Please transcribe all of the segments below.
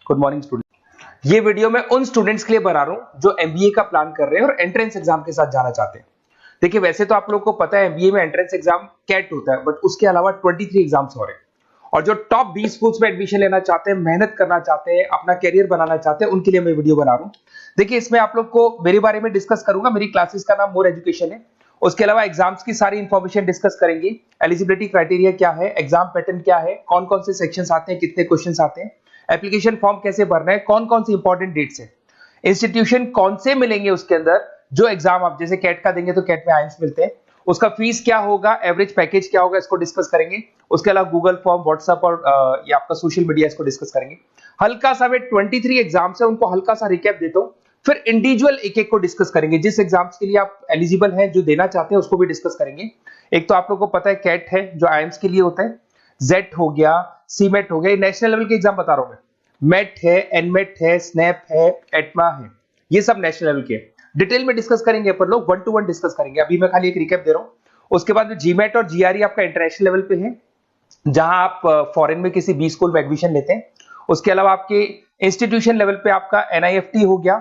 Good morning student. ये video मैं उन स्टूडेंट्स के लिए बना रहा हूं जो एमबीए का प्लान कर रहे हैं और एंट्रेंस एग्जाम के साथ जाना चाहते हैं। देखिए वैसे तो आप लोगों को पता है एमबीए में एंट्रेंस एग्जाम कैट होता है, बट उसके अलावा 23 एग्जाम्स हो रहे हैं और जो टॉप 20 स्कूल्स में एडमिशन लेना चाहते हैं, मेहनत करना चाहते हैं, अपना कैरियर बनाना चाहते हैं, उनके लिए मैं वीडियो बना रहा हूं। देखिए इसमें आप लोग को मेरे बारे में डिस्कस करूंगा। मेरी क्लासेस का नाम मोर एजुकेशन है। उसके अलावा एग्जाम्स की सारी इंफॉर्मेशन डिस्कस करेंगे। एलिजिबिलिटी क्राइटेरिया क्या है, एग्जाम पैटर्न क्या है, कौन कौन से सेक्शंस आते हैं, कितने क्वेश्चंस आते हैं, एप्लीकेशन फॉर्म कैसे भरना है, कौन कौन सी इंपॉर्टेंट डेट्स है, इंस्टीट्यूशन कौन से मिलेंगे उसके अंदर, जो एग्जाम आप जैसे कैट का देंगे तो कैट में आइएम्स मिलते हैं, उसका फीस क्या होगा, एवरेज पैकेज क्या होगा, इसको डिस्कस करेंगे। उसके अलावा गूगल फॉर्म, व्हाट्सएप और ये आपका सोशल मीडिया, इसको डिस्कस करेंगे। हल्का सा वे 23 एग्जाम्स है उनको हल्का सा रिकैप देता हूं, फिर इंडिविजुअल एक एक को डिस्कस करेंगे। जिस एग्जाम्स के लिए आप एलिजिबल हैं, जो देना चाहते हैं, उसको भी डिस्कस करेंगे। एक तो आप लोगों को पता है कैट है जो आईएम्स के लिए होता है, जेट हो गया, सीमेट हो गया, नेशनल लेवल के एग्जाम बता रहा हूं मैं। मेट है, एनमेट है, स्नैप है, एटमा है, ये सब नेशनल लेवल के डिटेल में डिस्कस करेंगे। अपन लोग 1 to 1 डिस्कस करेंगे। अभी मैं खाली एक रिकैप दे रहा हूं। उसके बाद में जीमेट और जीआरई आपका इंटरनेशनल लेवल पे है, जहां आप फॉरेन में किसी बी स्कूल में एडमिशन लेते हैं। उसके अलावा आपके इंस्टीट्यूशन लेवल पे आपका एनआईएफटी हो गया,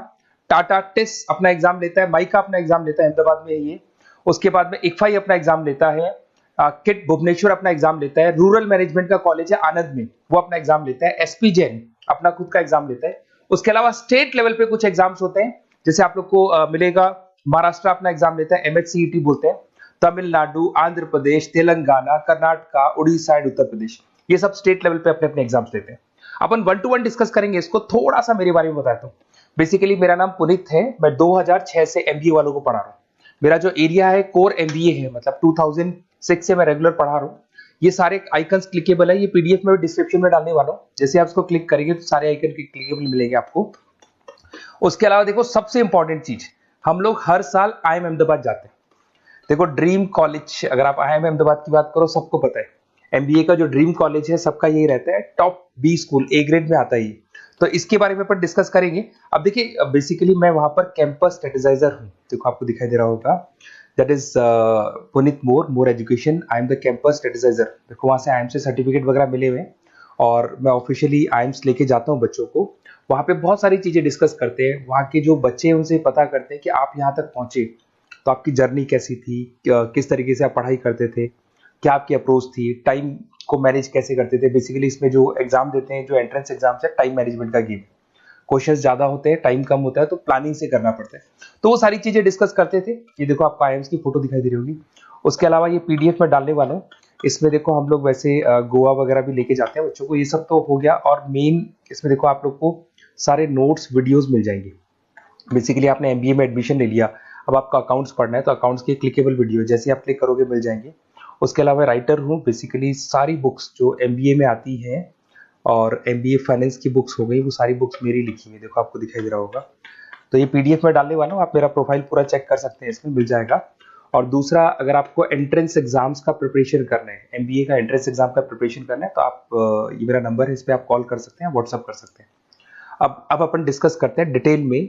टाटा टिस अपना एग्जाम लेता है, माइका अपना एग्जाम लेता है, अहमदाबाद में है ये। उसके बाद में इक्फाई अपना एग्जाम लेता है, किट भुवनेश्वर अपना एग्जाम लेता है, रूरल मैनेजमेंट का कॉलेज है आनंद में, वो अपना एग्जाम लेता है, एसपी जैन अपना खुद का एग्जाम लेता है। उसके अलावा स्टेट लेवल पे कुछ एग्जाम्स होते हैं, जैसे आप लोग को मिलेगा महाराष्ट्र अपना एग्जाम लेता है, एमएचसीईटी बोलते हैं, तमिलनाडु, आंध्र प्रदेश, तेलंगाना, कर्नाटका, उड़ीसा एंड उत्तर प्रदेश, ये सब स्टेट लेवल पे अपने अपने एग्जाम्स लेते हैं। अपन 1 to 1 डिस्कस करेंगे। इसको थोड़ा सा मेरे बारे में बताता हूँ। बेसिकली मेरा नाम पुनीत है, मैं 2006 से एमबीए वालों को पढ़ा रहा हूँ। मेरा जो एरिया है कोर एमबीए है, मतलब 2006 से मैं रेगुलर पढ़ा रहा हूँ। ये सारे आइकन्स क्लिकेबल है, ये पीडीएफ में डिस्क्रिप्शन में डालने वाला हूँ। जैसे आप इसको क्लिक करेंगे तो सारे आइकन क्लिकेबल मिलेंगे आपको। उसके अलावा देखो सबसे इंपॉर्टेंट चीज, हम लोग हर साल आईएम अहमदाबाद जाते हैं। देखो ड्रीम कॉलेज, अगर आप आईएम अहमदाबाद की बात करो, सबको पता है एमबीए का जो ड्रीम कॉलेज है सबका यही रहता है, top B school, A grade में आता है ये। तो इसके बारे में अपन डिस्कस करेंगे। अब देखिए बेसिकली मैं वहां पर कैंपस स्ट्रेटेजाइजर हूँ, देखो आपको दिखाई दे रहा होगा, that is Puneet More education, I am the campus strategizer. देखो वहां से आईएम से सर्टिफिकेट वगैरह मिले हुए और मैं ऑफिशियली आईएम्स लेके जाता हूँ बच्चों को। वहां पे बहुत सारी चीजें डिस्कस करते हैं, वहां के जो बच्चे हैं उनसे पता करते हैं कि आप यहाँ तक पहुंचे तो आपकी जर्नी कैसी थी, किस तरीके से आप पढ़ाई करते थे, क्या आपकी अप्रोच थी, टाइम को मैनेज कैसे करते थे। बेसिकली इसमें जो एग्जाम देते हैं, जो एंट्रेंस एग्जाम्स है, टाइम मैनेजमेंट का गेम, क्वेश्चंस ज्यादा होते हैं, टाइम कम होता है, तो प्लानिंग से करना पड़ता है। तो वो सारी चीजें डिस्कस करते थे। ये देखो आपको आईएम्स की फोटो दिखाई दे रही होगी। उसके अलावा ये पीडीएफ में डालने वाला हूँ। इसमें देखो हम लोग वैसे गोवा वगैरह भी लेके जाते हैं बच्चों को, ये सब तो हो गया। और मेन इसमें देखो आप लोग को सारे नोट्स, वीडियोस मिल जाएंगे। बेसिकली आपने एमबीए में एडमिशन ले लिया, अब आपका अकाउंट्स पढ़ना है तो अकाउंट्स के क्लिकेबल वीडियो जैसे आप क्लिक करोगे मिल जाएंगे। उसके अलावा राइटर हूँ, बेसिकली सारी बुक्स जो एमबीए में आती हैं और एमबीए फाइनेंस की बुक्स हो गई, वो सारी बुक्स मेरी लिखी है, देखो आपको दिखाई दे रहा होगा। तो ये पीडीएफ में डालने वाला हूँ, आप मेरा प्रोफाइल पूरा चेक कर सकते हैं, इसमें मिल जाएगा। और दूसरा, अगर आपको एंट्रेंस एग्जाम्स का प्रिपरेशन करना है, एमबीए का एंट्रेंस एग्जाम का प्रिपरेशन करना है, तो आप ये मेरा नंबर है, इस पर आप कॉल कर सकते हैं, व्हाट्सअप कर सकते हैं। अब अपन डिस्कस करते हैं डिटेल में,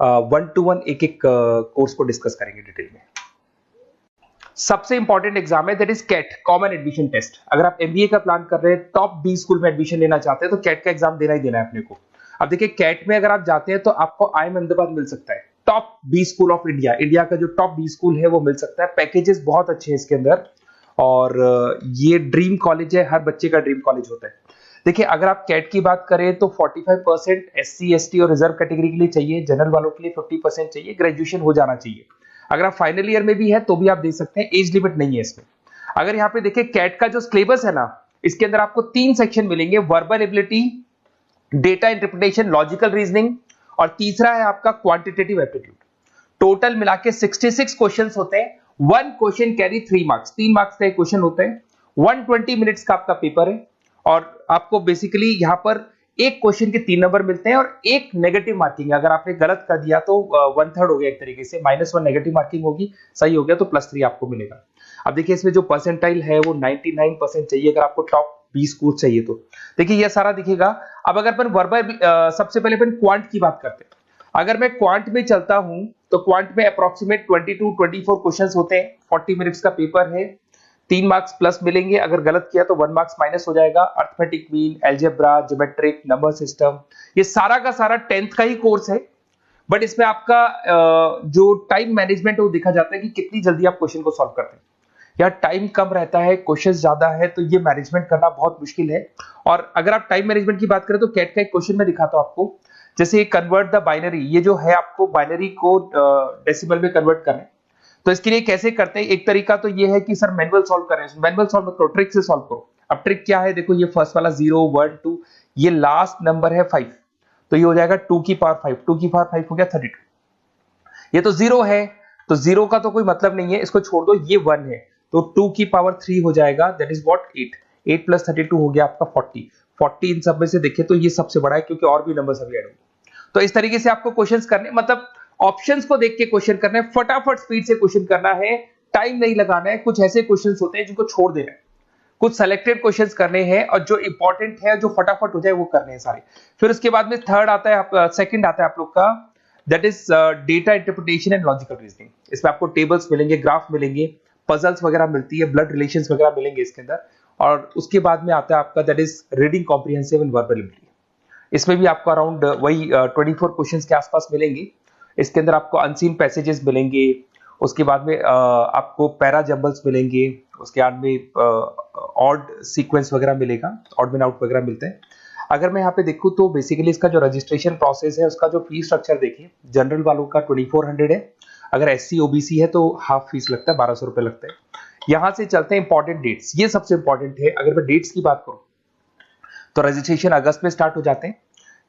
1 to 1 एक एक कोर्स को डिस्कस करेंगे डिटेल में। सबसे इंपॉर्टेंट एग्जाम है that is CAT, common admission test. अगर आप एमबीए का प्लान कर रहे हैं, टॉप बी स्कूल में एडमिशन लेना चाहते हैं, तो कैट का एग्जाम देना ही देना है अपने को। अब देखिए कैट में अगर आप जाते हैं तो आपको आईएम अहमदाबाद मिल सकता है, top B school of India, India का जो टॉप बी स्कूल है वो मिल सकता है। पैकेजेस बहुत अच्छे हैं इसके अंदर और ये ड्रीम कॉलेज है, हर बच्चे का ड्रीम कॉलेज होता है। देखिए अगर आप कैट की बात करें तो 45% एससी एसटी और रिजर्व कैटेगरी के लिए चाहिए, जनरल वालों के लिए 50% चाहिए, ग्रेजुएशन हो जाना चाहिए। अगर आप फाइनल ईयर में भी है तो भी आप दे सकते हैं, एज लिमिट नहीं है इसमें। अगर यहाँ पे देखिए कैट का जो सिलेबस है ना, इसके अंदर आपको 3 सेक्शन मिलेंगे, verbal ability, data interpretation, logical reasoning, और तीसरा है आपका क्वांटिटेटिव एप्टीट्यूड। टोटल मिला के 66 क्वेश्चंस होते हैं। 1 क्वेश्चन कैरी 3 मार्क्स, 3 मार्क्स का एक क्वेश्चन होता है। 120 मिनट्स का आपका पेपर है और आपको बेसिकली यहाँ पर एक क्वेश्चन के 3 नंबर मिलते हैं और एक नेगेटिव मार्किंग है। अगर आपने गलत कर दिया तो 1/3 हो गया एक तरीके से, -1 नेगेटिव मार्किंग होगी, सही हो गया तो +3 आपको मिलेगा। अब देखिए इसमें जो परसेंटाइल है वो 99% चाहिए, अगर आपको टॉप 20 कोर्स चाहिए तो। देखिए ये सारा दिखेगा। अब अगर अपन वर्बल, सबसे पहले अपन क्वांट की बात करते हैं। अगर मैं क्वांट में चलता हूं तो क्वांट में अप्रोक्सीमेट 22-24 क्वेश्चंस होते हैं, 40 मिनट्स का पेपर है, 3 मार्क्स प्लस मिलेंगे, अगर गलत किया तो 1 मार्क्स माइनस हो जाएगा। Arithmetic mean, algebra, geometric, number system, ये सारा का सारा 10th का ही कोर्स है, बट इसमें आपका जो टाइम मैनेजमेंट है वो देखा जाता है कि कितनी जल्दी आप क्वेश्चन को सॉल्व करते हैं। या टाइम कम रहता है, क्वेश्चन ज्यादा है, तो ये मैनेजमेंट करना बहुत मुश्किल है। और अगर आप टाइम मैनेजमेंट की बात करें तो कैट का एक क्वेश्चन मैं दिखाता हूं आपको, जैसे कन्वर्ट द बाइनरी, ये जो है आपको बाइनरी को डेसिमल में कन्वर्ट करना है, तो इसके लिए कैसे करते हैं? एक तरीका तो ये है कि सर मैनुअल सॉल्व करें, मैनुअल सॉल्व मत करो, ट्रिक से सॉल्व करो। अब ट्रिक क्या है? देखो, ये फर्स्ट वाला 0 1 2, ये लास्ट नंबर है 5, तो ये हो जाएगा 2 की पावर 5, 2 की पावर 5 हो गया 32। ये तो 0 है, तो 0 का तो कोई मतलब नहीं है, इसको छोड़ दो, ये 1 है, तो 2 की पावर 3 हो जाएगा, दैट इज व्हाट 8, 8 प्लस 32 हो गया आपका 40। 40 इन सब में से देखिए तो ये सबसे बड़ा है, क्योंकि और भी नंबर अभी ऐड होंगे। तो इस तरीके से आपको क्वेश्चंस करने, मतलब ऑप्शंस को देख के क्वेश्चन करना है, फटाफट स्पीड से क्वेश्चन करना है, टाइम नहीं लगाना है। कुछ ऐसे क्वेश्चंस होते हैं जिनको छोड़ देना है, कुछ सेलेक्टेड क्वेश्चंस करने हैं, और जो इंपॉर्टेंट है, जो फटाफट हो जाए वो करने हैं सारे। फिर उसके बाद में थर्ड आता है, सेकंड आता है आप लोग का, that is data interpretation and logical reasoning. इसमें आपको टेबल्स मिलेंगे, ग्राफ मिलेंगे, पजल्स वगैरह मिलती है, ब्लड रिलेशंस वगैरह मिलेंगे इसके अंदर। और उसके बाद में आता है आपका that is reading comprehensive and verbal ability. इसमें भी आपको अराउंड वही 24 क्वेश्चंस के आसपास मिलेंगे। इसके अंदर आपको अनसीन पैसेजेस मिलेंगे, उसके बाद में आपको पैरा जंबल्स मिलेंगे, उसके बाद में ऑड सीक्वेंस वगैरह मिलेगा, ऑड में आउट वगैरह मिलते हैं। अगर मैं यहाँ पे देखूँ तो बेसिकली इसका जो रजिस्ट्रेशन प्रोसेस है, उसका जो फीस स्ट्रक्चर देखिए, जनरल वालों का 2400 है, अगर एससी ओबीसी है तो हाफ फीस लगता है, 1200 रुपए लगता है। यहां से चलते हैं इंपॉर्टेंट डेट्स, ये सबसे इंपॉर्टेंट है। अगर मैं डेट्स की बात करूं तो रजिस्ट्रेशन अगस्त में स्टार्ट हो जाते हैं,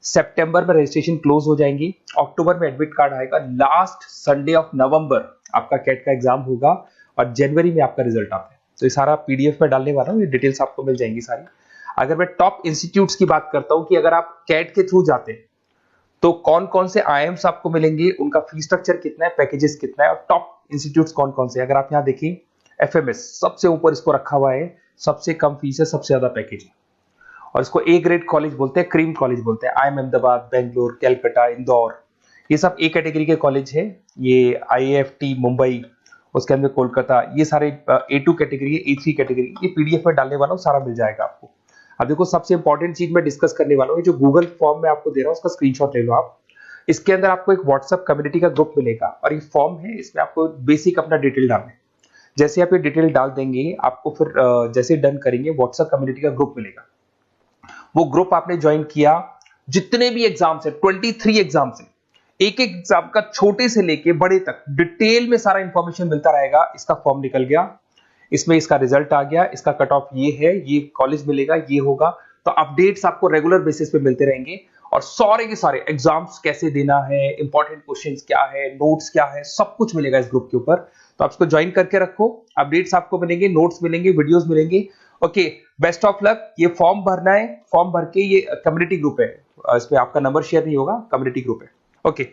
सितंबर में रजिस्ट्रेशन क्लोज हो जाएंगी, अक्टूबर में एडमिट कार्ड आएगा, लास्ट संडे ऑफ नवंबर आपका कैट का एग्जाम होगा, और जनवरी में आपका रिजल्ट आता है। तो ये सारा पीडीएफ में डालने वाला हूँ, ये डिटेल्स आपको मिल जाएंगी सारी। अगर मैं टॉप इंस्टीट्यूट्स की बात करता हूं कि अगर आप कैट के थ्रू जाते हैं तो कौन कौन से आईएम्स आपको मिलेंगे, उनका फीस स्ट्रक्चर कितना है, पैकेजेस कितना है, और टॉप इंस्टीट्यूट्स कौन कौन से। अगर आप यहाँ देखिए, एफएमएस सबसे ऊपर इसको रखा हुआ है, सबसे कम फीस है, सबसे ज्यादा पैकेज है, और इसको ए ग्रेड कॉलेज बोलते हैं, क्रीम कॉलेज बोलते हैं। आईएम अहमदाबाद, बेंगलोर, कैलकाटा, इंदौर, ये सब ए कैटेगरी के कॉलेज है। ये आईएएफटी मुंबई, उसके अंदर कोलकाता, ये सारे A2 कैटेगरी है, A3 कैटेगरी। ये पीडीएफ में डालने वाला हूँ, सारा मिल जाएगा आपको। अब देखो, सबसे इंपॉर्टेंट चीज मैं डिस्कस करने वाला हूँ, जो गूगल फॉर्म में आपको दे रहा हूँ, उसका स्क्रीनशॉट ले लो आप। इसके अंदर आपको एक व्हाट्सएप कम्युनिटी का ग्रुप मिलेगा, और ये फॉर्म है, इसमें आपको बेसिक अपना डिटेल डालना है। जैसे आप ये डिटेल डाल देंगे, आपको फिर जैसे डन करेंगे, व्हाट्सएप कम्युनिटी का ग्रुप मिलेगा। वो ग्रुप आपने ज्वाइन किया, जितने भी एग्जाम्स है, 23 एग्जाम्स है, एक एक एग्जाम का छोटे से लेके बड़े तक डिटेल में सारा इंफॉर्मेशन मिलता रहेगा। इसका फॉर्म निकल गया, इसमें इसका रिजल्ट आ गया, इसका कट ऑफ ये है, ये कॉलेज मिलेगा, ये होगा। तो अपडेट्स आपको रेगुलर बेसिस पे मिलते रहेंगे, और सारे के सारे एग्जाम्स कैसे देना है, इंपॉर्टेंट क्वेश्चंस क्या है, नोट्स क्या है, सब कुछ मिलेगा इस ग्रुप के ऊपर। तो आप इसको ज्वाइन करके रखो, अपडेट्स आपको मिलेंगे, नोट्स मिलेंगे, वीडियोस मिलेंगे। Okay, best of luck. ये फॉर्म भरना है, फॉर्म भर के, ये कम्युनिटी ग्रुप है, इस पे आपका नंबर शेयर नहीं होगा, कम्युनिटी ग्रुप है। ओके।